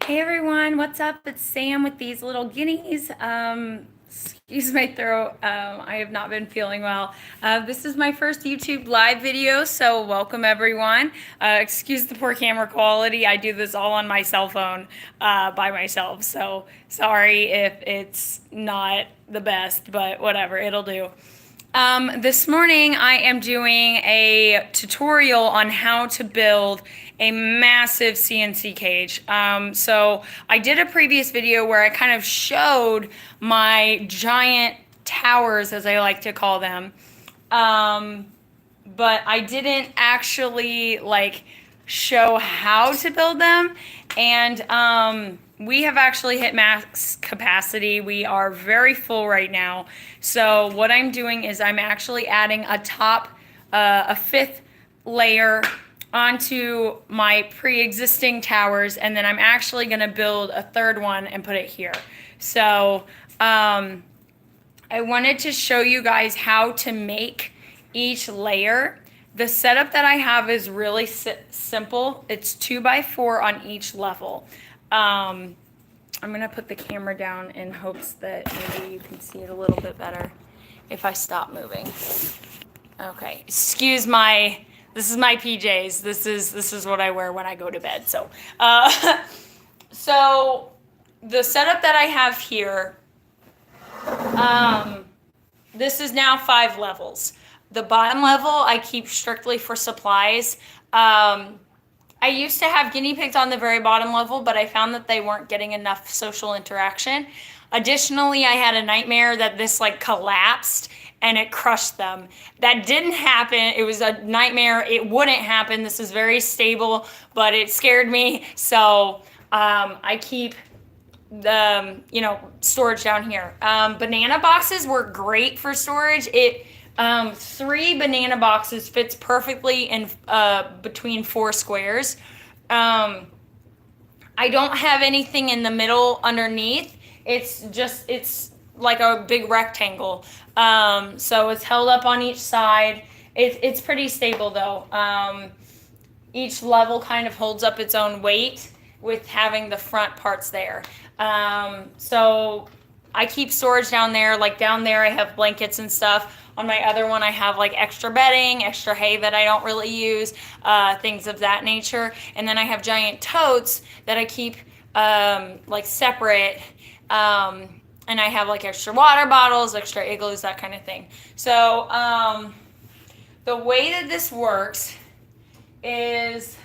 Hey everyone, what's up? It's Sam with these little guineas. Excuse my throat. I have not been feeling well. This is my first YouTube live video, so welcome everyone. Excuse the poor camera quality. I do this all on my cell phone by myself, so sorry if it's not the best, but whatever, it'll do. This morning I am doing a tutorial on how to build a massive CNC cage. So I did a previous video where I kind of showed my giant towers, as I like to call them. But I didn't actually show how to build them. And we have actually hit max capacity. We are very full right now. So what I'm doing is I'm actually adding a fifth layer onto my pre-existing towers, and then I'm actually going to build a third one and put it here. So I wanted to show you guys how to make each layer. The setup that I have is really simple. It's 2x4 on each level. I'm going to put the camera down in hopes that maybe you can see it a little bit better if I stop moving. Okay, excuse my, this is my PJs. This is what I wear when I go to bed. So, so the setup that I have here, this is now 5 levels. The bottom level I keep strictly for supplies. I used to have guinea pigs on the very bottom level, but I found that they weren't getting enough social interaction. Additionally, I had a nightmare that this collapsed and it crushed them. That didn't happen. It was a nightmare. It wouldn't happen. This is very stable, but it scared me. So I keep the storage down here. Banana boxes were great for storage. 3 banana boxes fits perfectly in between 4 squares. I don't have anything in the middle underneath. It's like a big rectangle. So it's held up on each side. It's pretty stable though. Each level kind of holds up its own weight with having the front parts there. So I keep storage down there. Like down there I have blankets and stuff. On my other one I have extra bedding, extra hay that I don't really use, things of that nature. And then I have giant totes that I keep separate. And I have extra water bottles, extra igloos, that kind of thing. So the way that this works is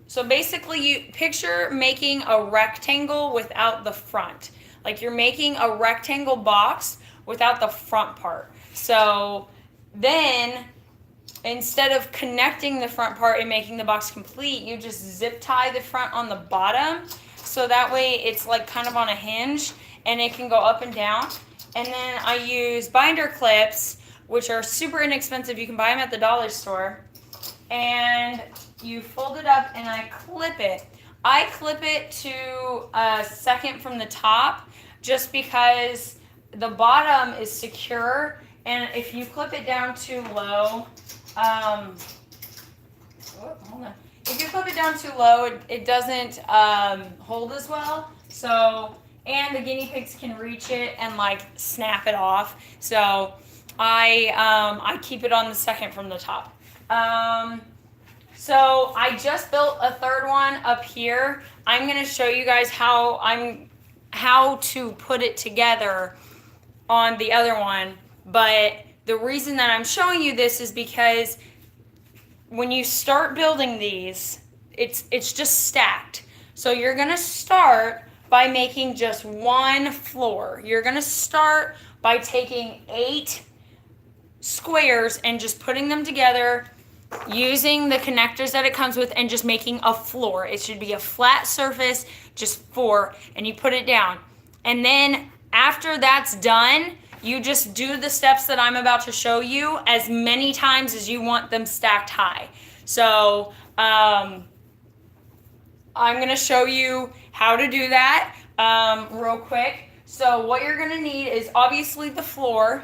so basically you picture making a rectangle without the front. Like you're making a rectangle box without the front part. So then instead of connecting the front part and making the box complete, you just zip tie the front on the bottom. So that way it's kind of on a hinge and it can go up and down. And then I use binder clips, which are super inexpensive. You can buy them at the dollar store. And you fold it up and I clip it. I clip it to a second from the top just because the bottom is secure, and if you clip it down too low, if you clip it down too low, it doesn't hold as well. So, and the guinea pigs can reach it and snap it off. So I keep it on the second from the top. So I just built a third one up here. I'm going to show you guys how to put it together on the other one. But the reason that I'm showing you this is because when you start building these, it's just stacked. So you're going to start by making just one floor. You're going to start by taking 8 squares and just putting them together using the connectors that it comes with and just making a floor. It should be a flat surface, just 4, and you put it down. And then after that's done, you just do the steps that I'm about to show you as many times as you want them stacked high. So I'm going to show you how to do that real quick. So what you're going to need is obviously the floor,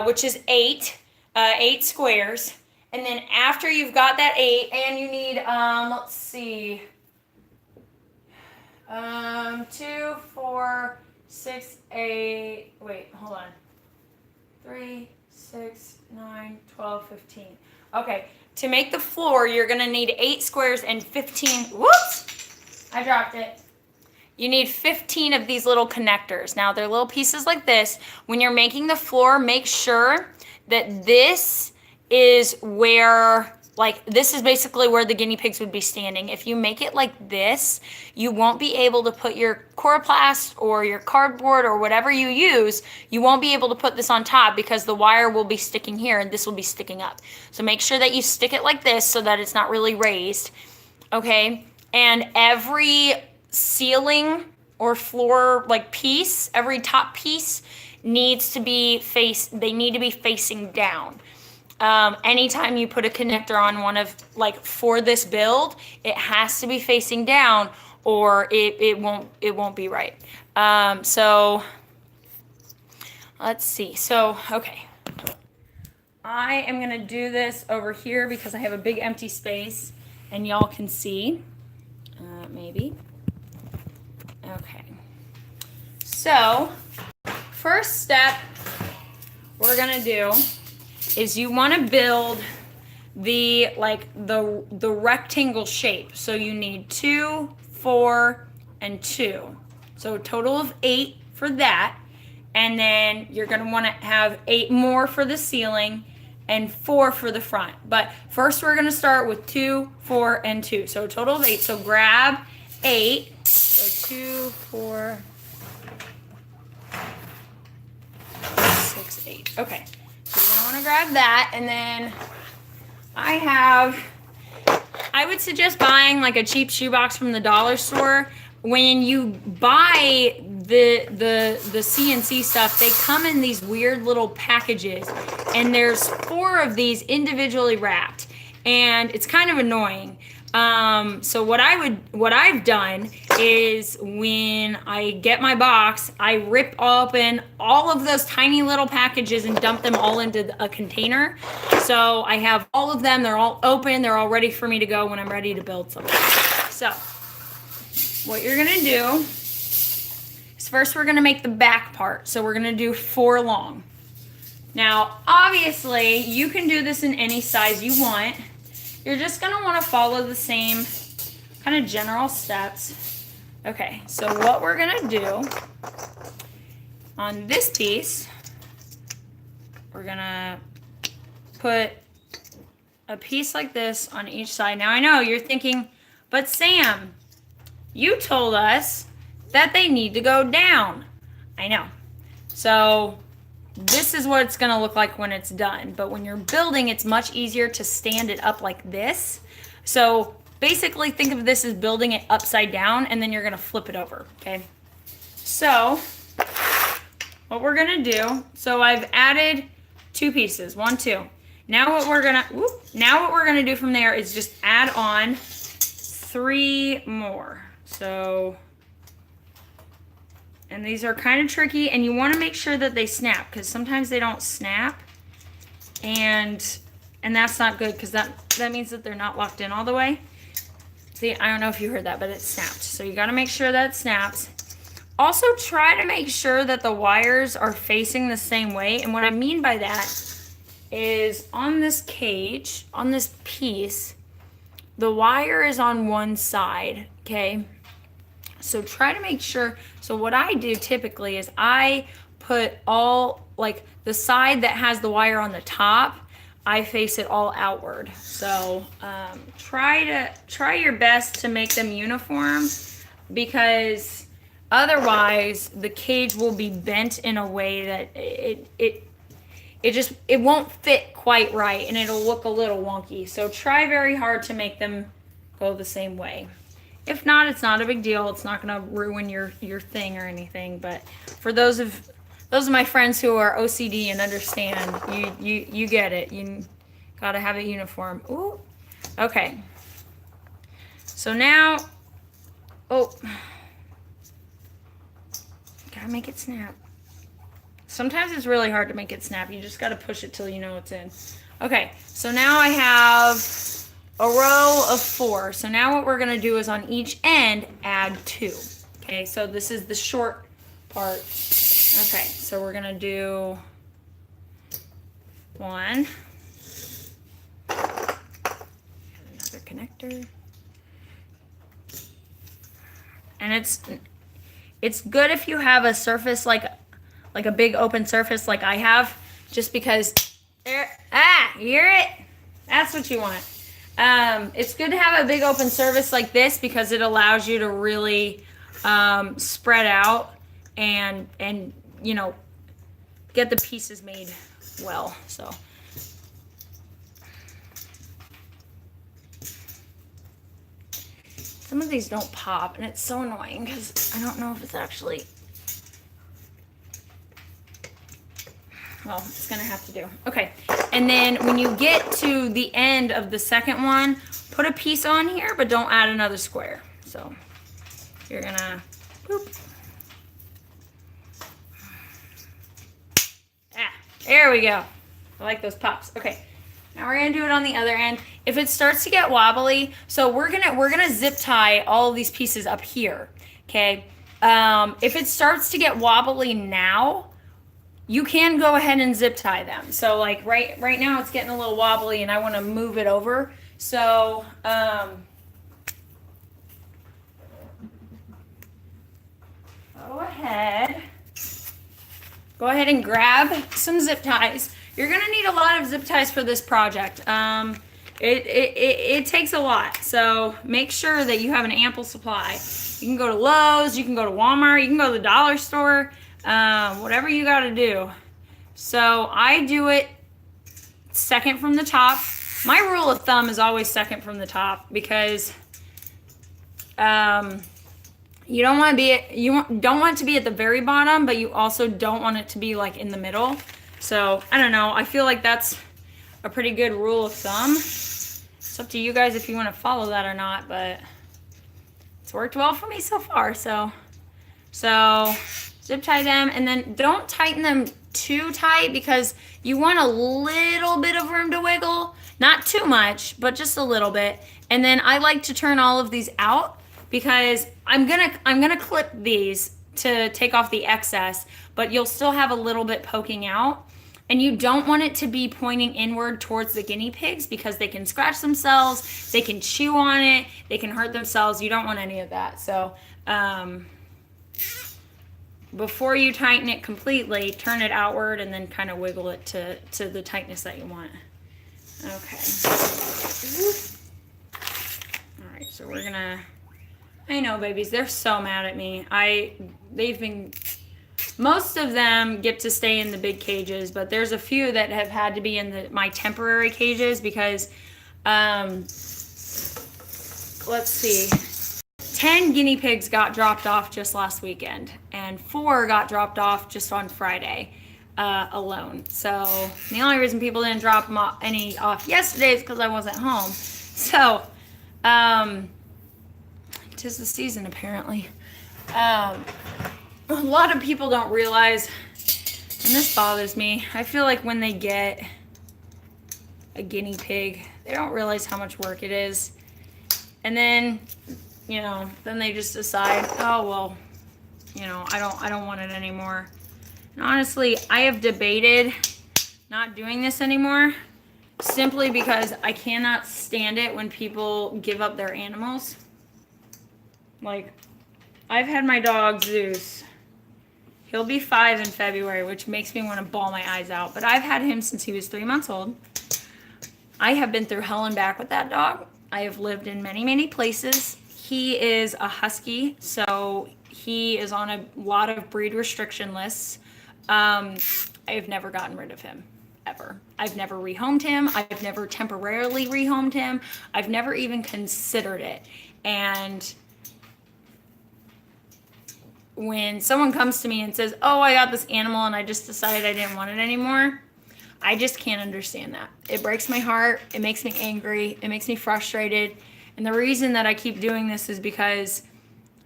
which is 8 squares. And then after you've got that 8, and you need, let's see. 2, 4, 6, 8. Wait, hold on. 3, 6, 9, 12, 15. Okay, to make the floor, you're gonna need 8 squares and 15. Whoops! I dropped it. You need 15 of these little connectors. Now, they're little pieces like this. When you're making the floor, make sure that this is where, like, this is basically where the guinea pigs would be standing. If you make it like this, you won't be able to put your Coroplast or your cardboard or whatever you use, you won't be able to put this on top because the wire will be sticking here and this will be sticking up. So make sure that you stick it like this so that it's not really raised, okay? And every ceiling or floor like piece, every top piece needs to be facing down. Anytime you put a connector on one of, like, for this build, it has to be facing down or it won't be right. So let's see. So, okay. I am gonna do this over here because I have a big empty space and y'all can see, maybe. Okay. So, first step we're gonna do is you want to build the rectangle shape. So you need 2, 4, and 2. So a total of 8 for that. And then you're going to want to have 8 more for the ceiling and 4 for the front. But first we're going to start with 2, 4, and 2. So a total of 8. So grab 8. So 2, 4, 6, 8. Okay. So you're going to want to grab that, and then I would suggest buying like a cheap shoebox from the dollar store. When you buy the CNC stuff, they come in these weird little packages, and there's 4 of these individually wrapped, and it's kind of annoying. So what I've done is when I get my box, I rip open all of those tiny little packages and dump them all into a container. So I have all of them, they're all open, they're all ready for me to go when I'm ready to build something. So what you're gonna do is first we're gonna make the back part. So we're gonna do 4 long. Now, obviously, you can do this in any size you want. You're just going to want to follow the same kind of general steps. Okay, so what we're going to do on this piece, we're going to put a piece like this on each side. Now, I know you're thinking, but Sam, you told us that they need to go down. I know. So this is what it's going to look like when it's done. But when you're building, it's much easier to stand it up like this. So basically think of this as building it upside down, and then you're going to flip it over, okay? So what we're going to do, so I've added 2 pieces, 1, 2. Now what we're going to do from there is just add on 3 more. So, and these are kind of tricky, and you want to make sure that they snap, because sometimes they don't snap, and that's not good, because that means that they're not locked in all the way. See, I don't know if you heard that, but it snapped. So you got to make sure that it snaps. Also, try to make sure that the wires are facing the same way, and what I mean by that is on this cage, on this piece, the wire is on one side, okay? So try to make sure, so what I do typically is I put all, like the side that has the wire on the top, I face it all outward. So try your best to make them uniform, because otherwise the cage will be bent in a way that it won't fit quite right, and it'll look a little wonky. So try very hard to make them go the same way. If not, it's not a big deal. It's not going to ruin your thing or anything. But for those of my friends who are OCD and understand, you get it. You got to have it uniform. Ooh. Okay. So now, gotta make it snap. Sometimes it's really hard to make it snap. You just got to push it till you know it's in. Okay. So now I have a row of 4. So now what we're going to do is on each end add 2. Okay, so this is the short part. Okay, so we're going to do 1. Another connector. And it's good if you have a surface like a big open surface like I have, just because there, you hear it? That's what you want. It's good to have a big open surface like this because it allows you to really spread out and you know, get the pieces made well. So some of these don't pop, and it's so annoying because I don't know if it's actually, well, it's gonna have to do. Okay, and then when you get to the end of the second one, put a piece on here, but don't add another square. So you're gonna, boop. There we go. I like those pops. Okay, now we're gonna do it on the other end. If it starts to get wobbly, so we're gonna zip tie all of these pieces up here. Okay. If it starts to get wobbly now, you can go ahead and zip tie them. So like right now it's getting a little wobbly and I want to move it over. So go ahead and grab some zip ties. You're gonna need a lot of zip ties for this project. It takes a lot, so make sure that you have an ample supply. You can go to Lowe's, you can go to Walmart, you can go to the dollar store, whatever you got to do. So I do it second from the top. My rule of thumb is always second from the top because you don't want it to be at the very bottom, but you also don't want it to be like in the middle. So I don't know. I feel like that's a pretty good rule of thumb. It's up to you guys if you want to follow that or not, but it's worked well for me so far. So zip tie them, and then don't tighten them too tight because you want a little bit of room to wiggle. Not too much, but just a little bit. And then I like to turn all of these out because I'm gonna clip these to take off the excess, but you'll still have a little bit poking out. And you don't want it to be pointing inward towards the guinea pigs because they can scratch themselves, they can chew on it, they can hurt themselves. You don't want any of that. So before you tighten it completely, turn it outward and then kind of wiggle it to the tightness that you want. Okay. All right, so we're gonna, I know babies, they're so mad at me. Most of them get to stay in the big cages, but there's a few that have had to be in my temporary cages because, let's see, 10 guinea pigs got dropped off just last weekend, and 4 got dropped off just on Friday alone. So the only reason people didn't drop any off yesterday is because I wasn't home. So, 'tis the season apparently. A lot of people don't realize, and this bothers me, I feel like when they get a guinea pig, they don't realize how much work it is. And then, you know, then they just decide, oh, well, you know, I don't want it anymore. And honestly, I have debated not doing this anymore simply because I cannot stand it when people give up their animals. Like, I've had my dog, Zeus. He'll be 5 in February, which makes me want to bawl my eyes out. But I've had him since he was 3 months old. I have been through hell and back with that dog. I have lived in many, many places. He is a husky, so he is on a lot of breed restriction lists. I have never gotten rid of him, ever. I've never rehomed him. I've never temporarily rehomed him. I've never even considered it. And when someone comes to me and says, oh, I got this animal and I just decided I didn't want it anymore, I just can't understand that. It breaks my heart. It makes me angry. It makes me frustrated. And the reason that I keep doing this is because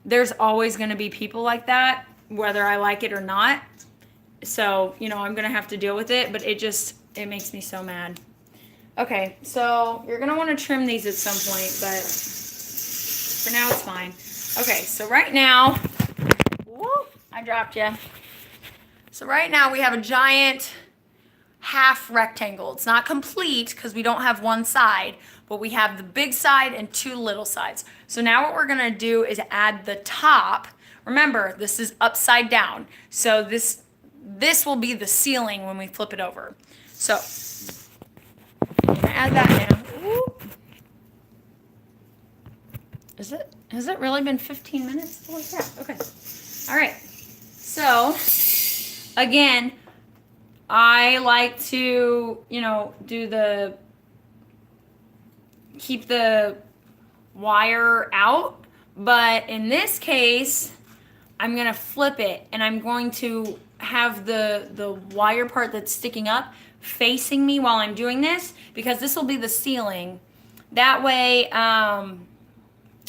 there's always going to be people like that, whether I like it or not. So, you know, I'm going to have to deal with it, but it makes me so mad. Okay, so you're gonna want to trim these at some point, but for now it's fine. Okay, so right now, whoop, I dropped you. So right now we have a giant half rectangle. It's not complete because we don't have one side, but we have the big side and two little sides. So now what we're gonna do is add the top. Remember, this is upside down. So this will be the ceiling when we flip it over. So I'm gonna add that now. Ooh. Has it really been 15 minutes? Holy crap. Okay. All right. So again, I like to, keep the wire out, but in this case, I'm going to flip it and I'm going to have the wire part that's sticking up facing me while I'm doing this, because this will be the ceiling. That way,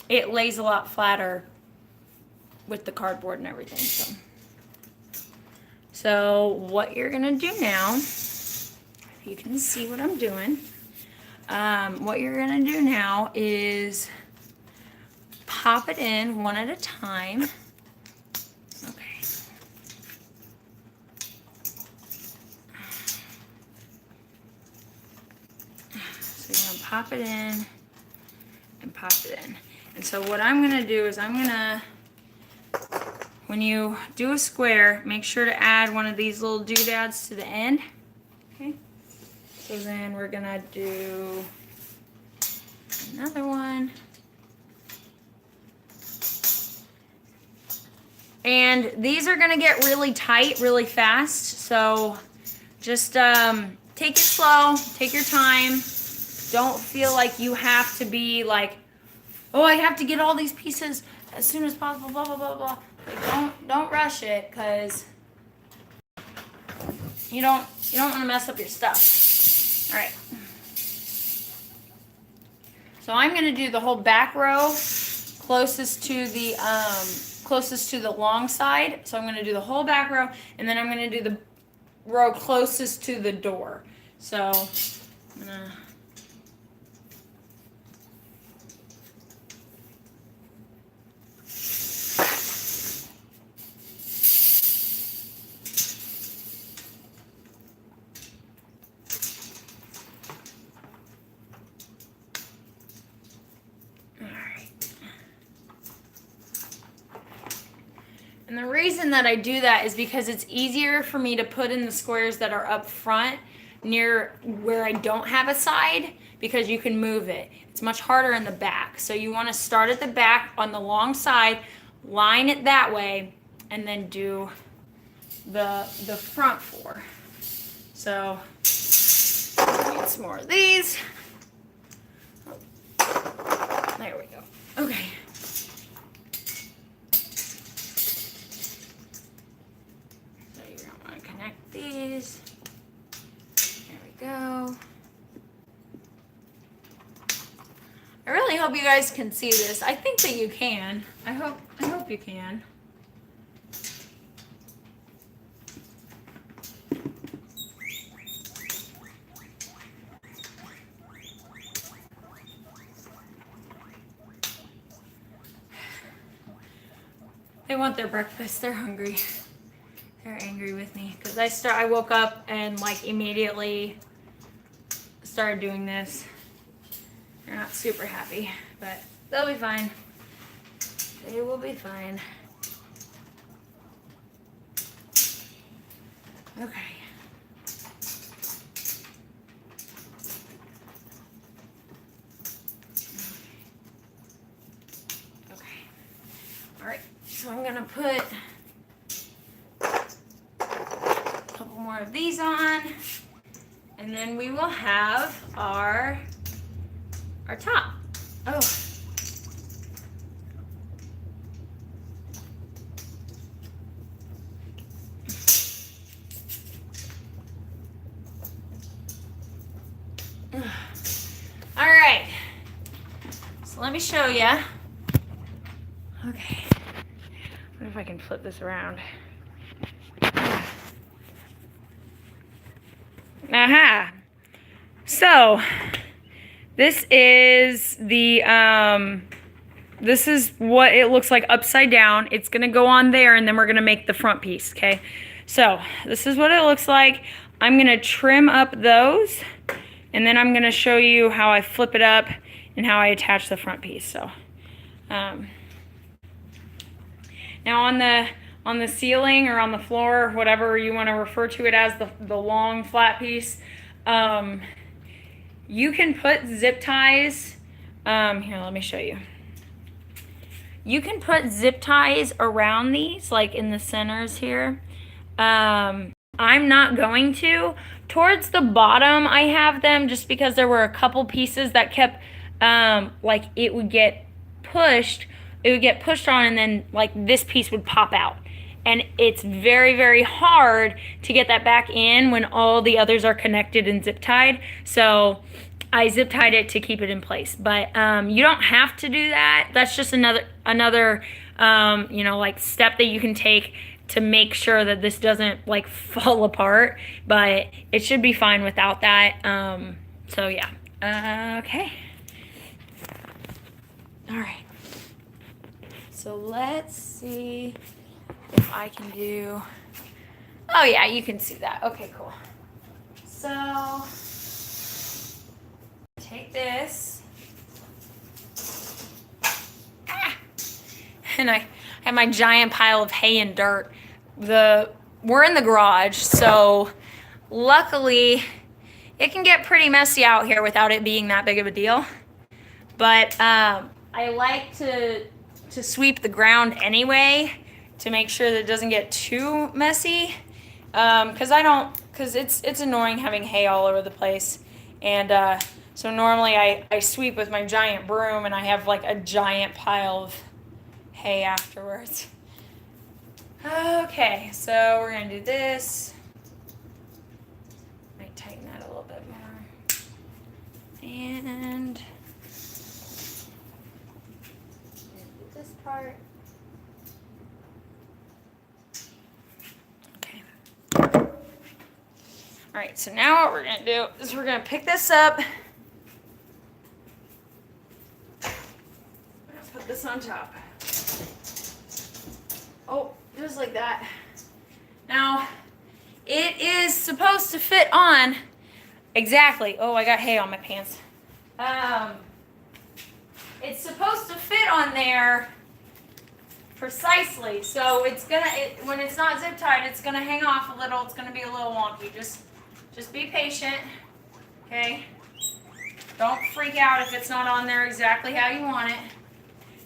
it lays a lot flatter with the cardboard and everything. So what you're gonna do now, you can see what I'm doing. What you're gonna do now is pop it in one at a time. Okay. So you're gonna pop it in and pop it in. And so what I'm gonna do is when you do a square, make sure to add one of these little doodads to the end. Okay. So then we're gonna do another one. And these are gonna get really tight really fast. So just take it slow, take your time. Don't feel like you have to be like, oh, I have to get all these pieces as soon as possible, blah, blah, blah, blah. Like, don't rush it, because you don't want to mess up your stuff. All right. So I'm going to do the whole back row closest to the long side. So I'm going to do the whole back row, and then I'm going to do the row closest to the door. So I'm going to... And the reason that I do that is because it's easier for me to put in the squares that are up front near where I don't have a side, because you can move it. It's much harder in the back. So you want to start at the back on the long side, line it that way, and then do the front four. So need some more of these. There we go. Okay. These. There we go. I really hope you guys can see this. I think that you can. I hope you can. They want their breakfast. They're hungry. They're angry with me because I woke up and like immediately started doing this. They're not super happy, but they'll be fine. They will be fine. Okay. Okay. All right. So I'm gonna put more of these on, and then we will have our top. Oh. All right. So let me show you. Okay. What if I can flip this around? Aha. So this is the this is what it looks like upside down. It's gonna go on there, and then we're gonna make the front piece, okay? So this is what it looks like. I'm gonna trim up those, and then I'm gonna show you how I flip it up and how I attach the front piece. So now on the ceiling or on the floor, whatever you want to refer to it as, the long flat piece, you can put zip ties. Here, let me show you. You can put zip ties around these, like in the centers here. I'm not going to. Towards the bottom, I have them just because there were a couple pieces that kept, like it would get pushed. It would get pushed on, and then like this piece would pop out. And it's very, very hard to get that back in when all the others are connected and zip tied. So I zip tied it to keep it in place. But you don't have to do that. That's just another you know, like step that you can take to make sure that this doesn't like fall apart. But it should be fine without that. So yeah. Okay. All right. So let's see if I can do, oh yeah, you can see that. Okay, cool. So take this, and I have my giant pile of hay and dirt. We're in the garage, so luckily it can get pretty messy out here without it being that big of a deal. But I like to sweep the ground anyway to make sure that it doesn't get too messy, because it's annoying having hay all over the place. And so normally I sweep with my giant broom, and I have like a giant pile of hay afterwards. Okay, so we're gonna do this. Might tighten that a little bit more. And this part. Okay. All right, so now what we're gonna do is we're gonna pick this up. I'm gonna put this on top. Oh, just like that. Now, it is supposed to fit on exactly. Oh, I got hay on my pants. It's supposed to fit on there precisely. So it's gonna, when it's not zip tied, it's gonna hang off a little. It's gonna be a little wonky. Just be patient, okay? Don't freak out if it's not on there exactly how you want it.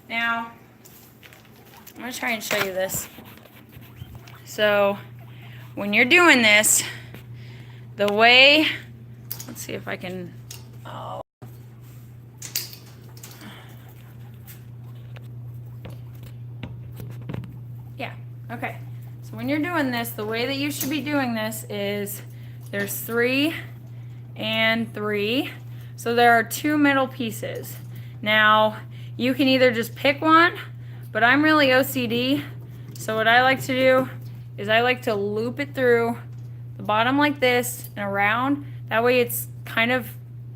Now, I'm gonna try and show you this. So, when you're doing this, the way, let's see if I can, oh. Yeah, okay. So when you're doing this, the way that you should be doing this is there's 3 and 3. So there are 2 middle pieces. Now, you can either just pick one, but I'm really OCD. So what I like to do is I like to loop it through the bottom like this and around. That way it's kind of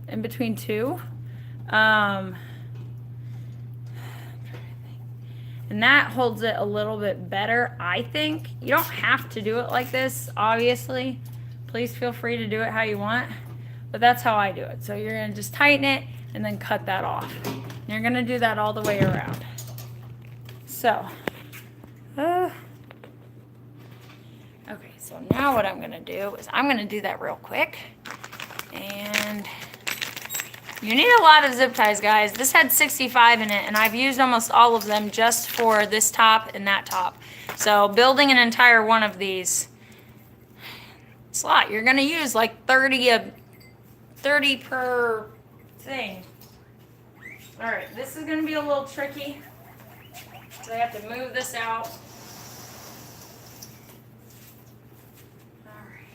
in between 2. And that holds it a little bit better, I think. You don't have to do it like this, obviously. Please feel free to do it how you want. But that's how I do it. So you're going to just tighten it and then cut that off. And you're going to do that all the way around. So, okay, so now what I'm going to do is I'm going to do that real quick. And you need a lot of zip ties, guys. This had 65 in it, and I've used almost all of them just for this top and that top. So building an entire one of these, it's a lot. You're going to use like 30 per thing. All right, this is going to be a little tricky. So I have to move this out. All right.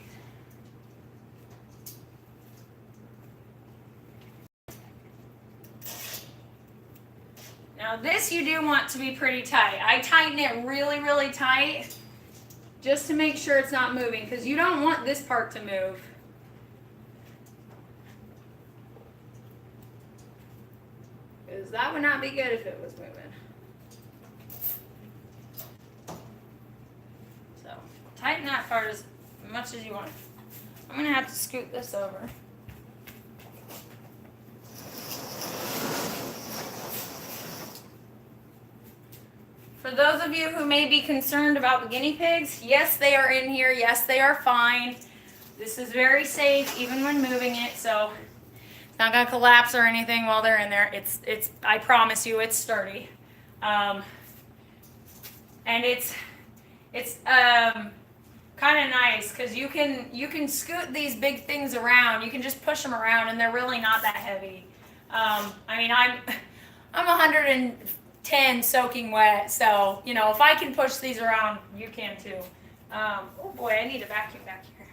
Now this you do want to be pretty tight. I tighten it really, really tight just to make sure it's not moving, because you don't want this part to move. Because that would not be good if it was moving. So tighten that part as much as you want. I'm going to have to scoot this over. For those of you who may be concerned about the guinea pigs, yes, they are in here. Yes, they are fine. This is very safe even when moving it, so it's not going to collapse or anything while they're in there. It's I promise you it's sturdy. And it's kind of nice because you can scoot these big things around. You can just push them around and they're really not that heavy. I mean, I'm 110 soaking wet, so you know if I can push these around, you can too. Oh boy, I need a vacuum back here.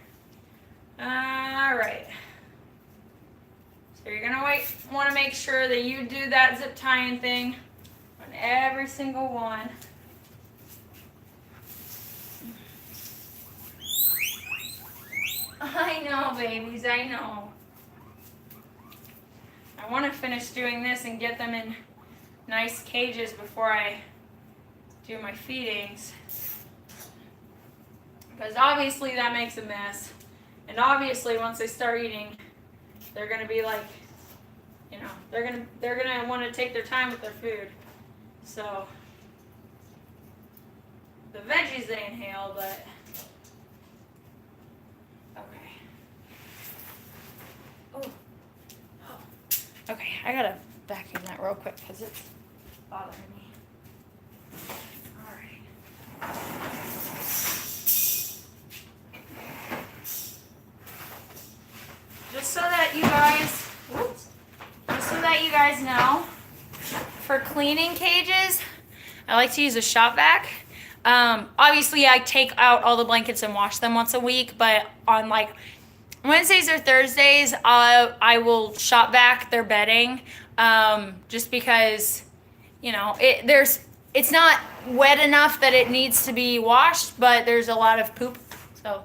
All right. So you're gonna want to make sure that you do that zip tying thing on every single one. I know, babies, I know. I want to finish doing this and get them in nice cages before I do my feedings. Because obviously that makes a mess. And obviously once they start eating, they're going to be like, you know, they're going to want to take their time with their food. So the veggies they inhale, but okay. Oh. Okay, I got to vacuum that real quick because it's bothering me. All right. Just so that you guys know, for cleaning cages, I like to use a shop vac. Obviously, I take out all the blankets and wash them once a week, but on like Wednesdays or Thursdays, I will shop vac their bedding, just because, you know, it's not wet enough that it needs to be washed, but there's a lot of poop, so.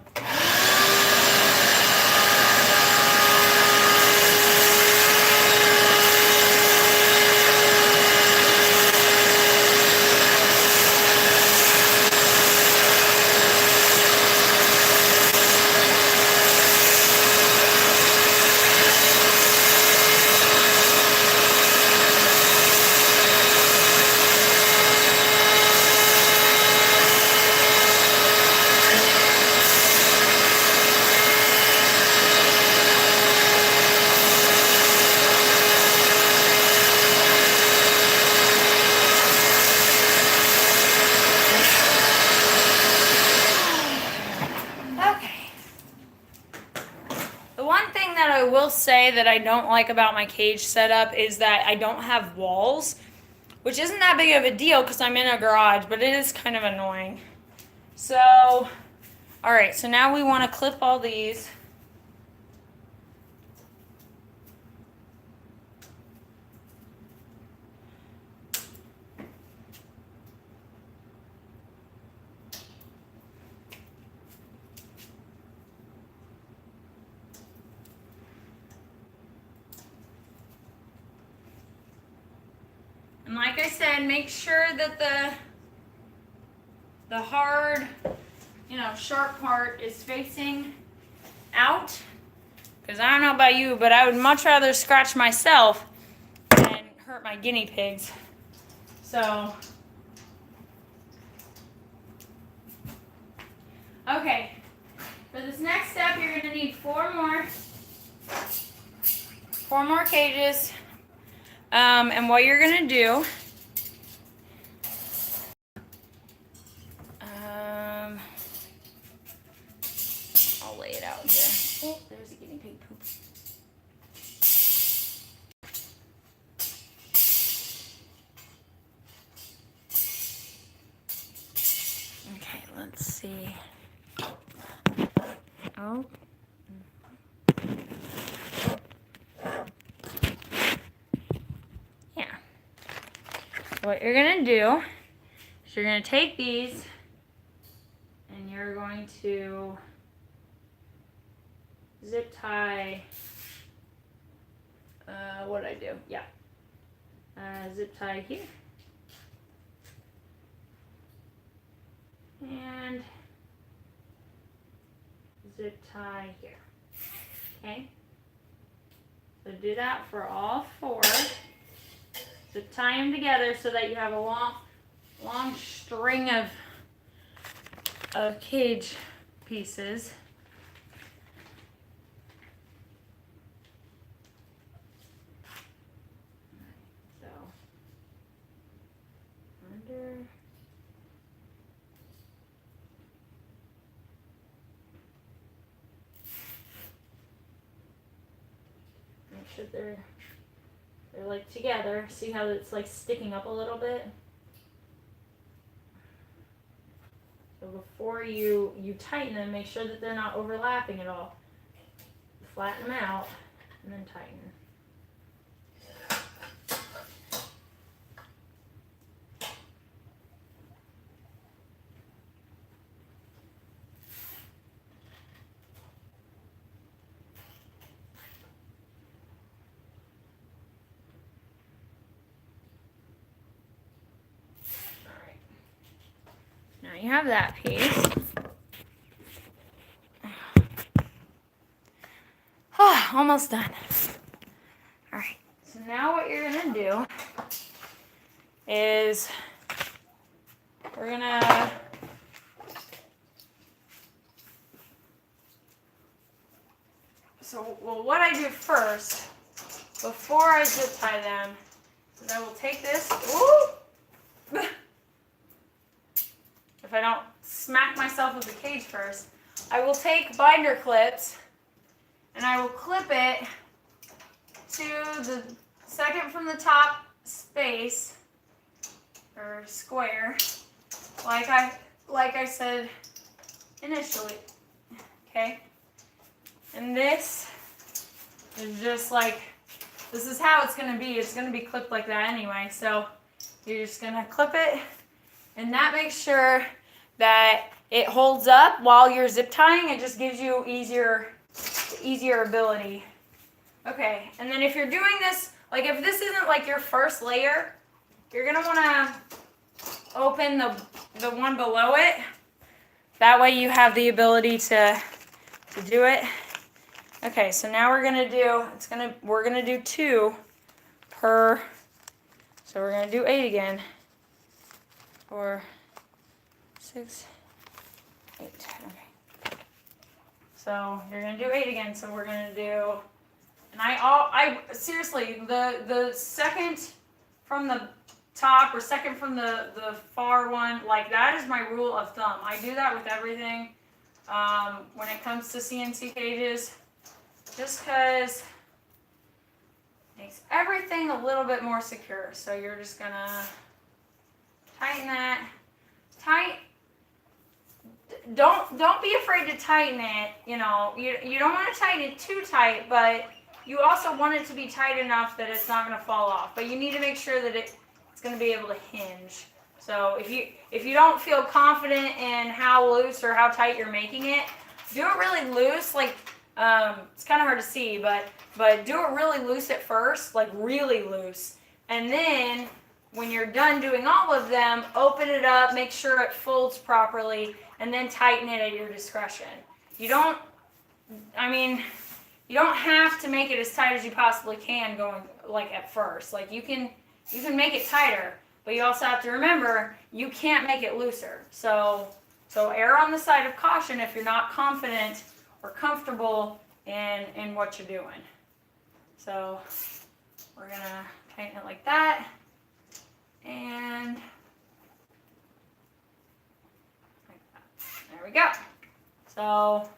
I will say that I don't like about my cage setup is that I don't have walls, which isn't that big of a deal because I'm in a garage, but it is kind of annoying. So, all right, so now we want to clip all these. And like I said, make sure that the hard, you know, sharp part is facing out. Because I don't know about you, but I would much rather scratch myself than hurt my guinea pigs. So, okay. For this next step, you're going to need four more cages. And what you're going to do, I'll lay it out here. Oh, there's a guinea pig poop. Okay, let's see. Oh. What you're going to do is you're going to take these and you're going to zip tie, what did I do? Yeah. zip tie here. And zip tie here. Okay. So do that for all 4. Zip tie them together so that you have a long string of cage pieces. So under. Make sure they're like together. See how it's like sticking up a little bit? So before you tighten them, make sure that they're not overlapping at all. Flatten them out and then tighten. Now you have that piece. Oh, almost done. All right, so now what you're gonna do is we're gonna well, what I do first, before I zip tie them, is I will take this, if I don't smack myself with the cage first, I will take binder clips and I will clip it to the second from the top space or square, like I said initially. Okay, and this is just like, this is how it's gonna be. It's gonna be clipped like that anyway. So you're just gonna clip it, and that makes sure that it holds up while you're zip tying. It just gives you easier ability. Okay, and then if you're doing this, like if this isn't like your first layer, you're gonna wanna open the one below it. That way you have the ability to do it. Okay, so now we're gonna do 2 per, so we're gonna do 8 again. 4, 6, 8, okay. So you're gonna do 8 again, so we're gonna do, and I seriously, the second from the top or second from the far one, like that is my rule of thumb. I do that with everything when it comes to CNC cages, just because it makes everything a little bit more secure. So you're just gonna tighten that. Don't be afraid to tighten it. You know, you don't want to tighten it too tight, but you also want it to be tight enough that it's not going to fall off. But you need to make sure that it's going to be able to hinge. So if you don't feel confident in how loose or how tight you're making it, do it really loose. Like it's kind of hard to see, but do it really loose at first, like really loose, and then when you're done doing all of them, open it up, make sure it folds properly, and then tighten it at your discretion. You don't have to make it as tight as you possibly can going like at first. Like you can make it tighter, but you also have to remember you can't make it looser. So err on the side of caution if you're not confident or comfortable in what you're doing. So we're gonna tighten it like that. And there we go. So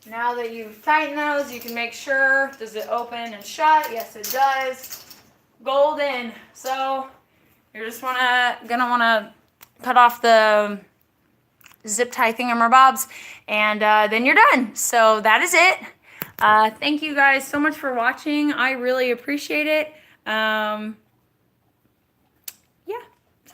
now that you've tightened those, you can make sure, does it open and shut? Yes, it does. Golden. So you're just gonna wanna cut off the zip tie thingamabobs, and then you're done. So that is it. Thank you guys so much for watching. I really appreciate it. Yeah,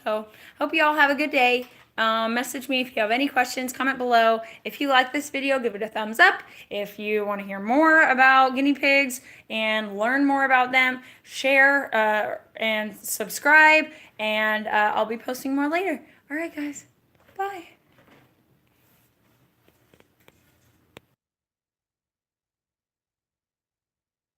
so hope you all have a good day. Message me if you have any questions, comment below. If you like this video, give it a thumbs up. If you want to hear more about guinea pigs and learn more about them, share and subscribe, and I'll be posting more later. All right, guys. Bye.